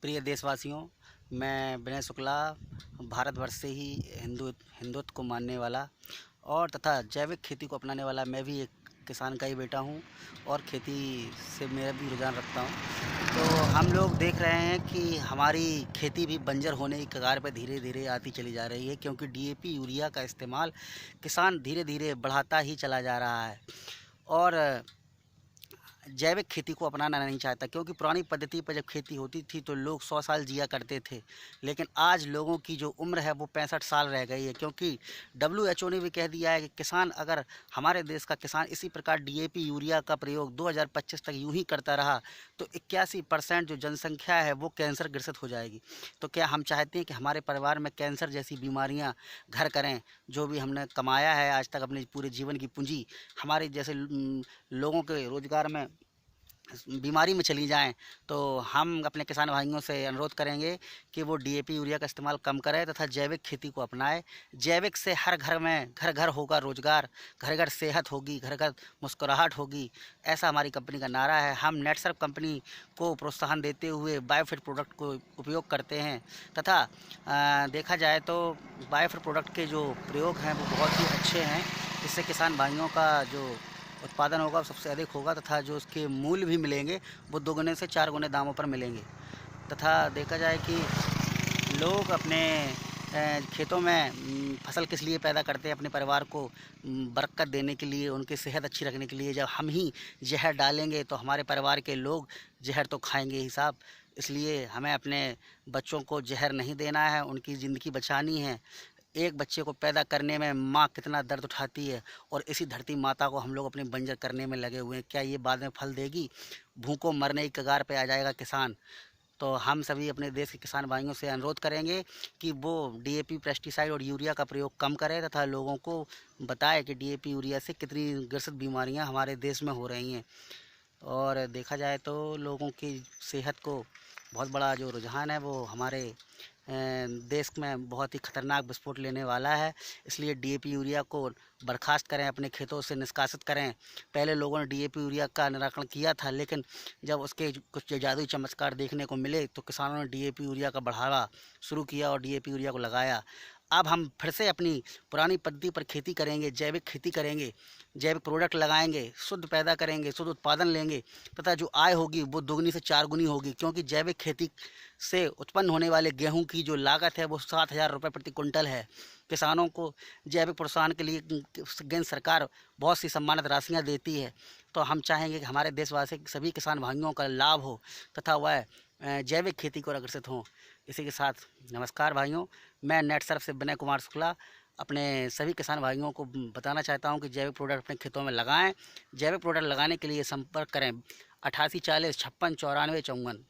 प्रिय देशवासियों, मैं विनय शुक्ला, भारतवर्ष से ही हिंदुत्व को मानने वाला और तथा जैविक खेती को अपनाने वाला मैं भी एक किसान का ही बेटा हूँ और खेती से मेरा भी रुझान रखता हूँ। तो हम लोग देख रहे हैं कि हमारी खेती भी बंजर होने की कगार पर धीरे धीरे आती चली जा रही है, क्योंकि डीएपी यूरिया का इस्तेमाल किसान धीरे धीरे बढ़ाता ही चला जा रहा है और जैविक खेती को अपनाना नहीं चाहता। क्योंकि पुरानी पद्धति पर जब खेती होती थी तो लोग 100 साल जिया करते थे, लेकिन आज लोगों की जो उम्र है वो 65 साल रह गई है। क्योंकि WHO ने भी कह दिया है कि किसान, अगर हमारे देश का किसान इसी प्रकार डीएपी यूरिया का प्रयोग 2025 तक यूं ही करता रहा तो 81% जो जनसंख्या है वो कैंसर ग्रसित हो जाएगी। तो क्या हम चाहते हैं कि हमारे परिवार में कैंसर जैसी बीमारियाँ घर करें? जो भी हमने कमाया है आज तक अपने पूरे जीवन की पूंजी हमारे जैसे लोगों के रोजगार में बीमारी में चली जाएं, तो हम अपने किसान भाइयों से अनुरोध करेंगे कि वो डीएपी यूरिया का इस्तेमाल कम करें तथा जैविक खेती को अपनाएं। जैविक से हर घर में घर घर होगा रोजगार, घर घर सेहत होगी, घर घर मुस्कुराहट होगी, ऐसा हमारी कंपनी का नारा है। हम नेटसर्फ कंपनी को प्रोत्साहन देते हुए बायोफिट प्रोडक्ट को उपयोग करते हैं तथा देखा जाए तो बायोफिट प्रोडक्ट के जो प्रयोग हैं वो बहुत ही अच्छे हैं। इससे किसान भाइयों का जो उत्पादन होगा सबसे अधिक होगा तथा जो उसके मूल्य भी मिलेंगे वो 2 गुने से 4 गुने दामों पर मिलेंगे। तथा देखा जाए कि लोग अपने खेतों में फसल किस लिए पैदा करते हैं? अपने परिवार को बरकत देने के लिए, उनकी सेहत अच्छी रखने के लिए। जब हम ही जहर डालेंगे तो हमारे परिवार के लोग जहर तो खाएंगे ही साहब। इसलिए हमें अपने बच्चों को जहर नहीं देना है, उनकी ज़िंदगी बचानी है। एक बच्चे को पैदा करने में माँ कितना दर्द उठाती है और इसी धरती माता को हम लोग अपने बंजर करने में लगे हुए हैं। क्या ये बाद में फल देगी? भूखों मरने की कगार पे आ जाएगा किसान। तो हम सभी अपने देश के किसान भाइयों से अनुरोध करेंगे कि वो डीएपी, पेस्टिसाइड और यूरिया का प्रयोग कम करें तथा लोगों को बताए कि डीएपी यूरिया से कितनी ग्रसित बीमारियां हमारे देश में हो रही हैं। और देखा जाए तो लोगों की सेहत को बहुत बड़ा जो रुझान है वो हमारे देश में बहुत ही खतरनाक विस्फोट लेने वाला है। इसलिए डीएपी यूरिया को बर्खास्त करें, अपने खेतों से निष्कासित करें। पहले लोगों ने डीएपी यूरिया का निराकरण किया था, लेकिन जब उसके कुछ जादुई चमत्कार देखने को मिले तो किसानों ने डीएपी यूरिया का बढ़ावा शुरू किया और डीएपी यूरिया को लगाया। अब हम फिर से अपनी पुरानी पद्धति पर खेती करेंगे, जैविक खेती करेंगे, जैविक प्रोडक्ट लगाएंगे, शुद्ध पैदा करेंगे, शुद्ध उत्पादन लेंगे तथा जो आय होगी वो 2 गुनी से 4 गुनी होगी। क्योंकि जैविक खेती से उत्पन्न होने वाले गेहूं की जो लागत है वो 7,000 रुपये प्रति कुंटल है। किसानों को जैविक प्रोत्साहन के लिए केंद्र सरकार बहुत सी सम्मानित राशियाँ देती है। तो हम चाहेंगे कि हमारे देशवासी सभी किसान भाइयों का लाभ हो तथा वह जैविक खेती को अग्रसित हों। इसी के साथ नमस्कार भाइयों, मैं नेटसर्फ से विनय कुमार शुक्ला अपने सभी किसान भाइयों को बताना चाहता हूं कि जैविक प्रोडक्ट अपने खेतों में लगाएं। जैविक प्रोडक्ट लगाने के लिए संपर्क करें 88 40 56 94 54।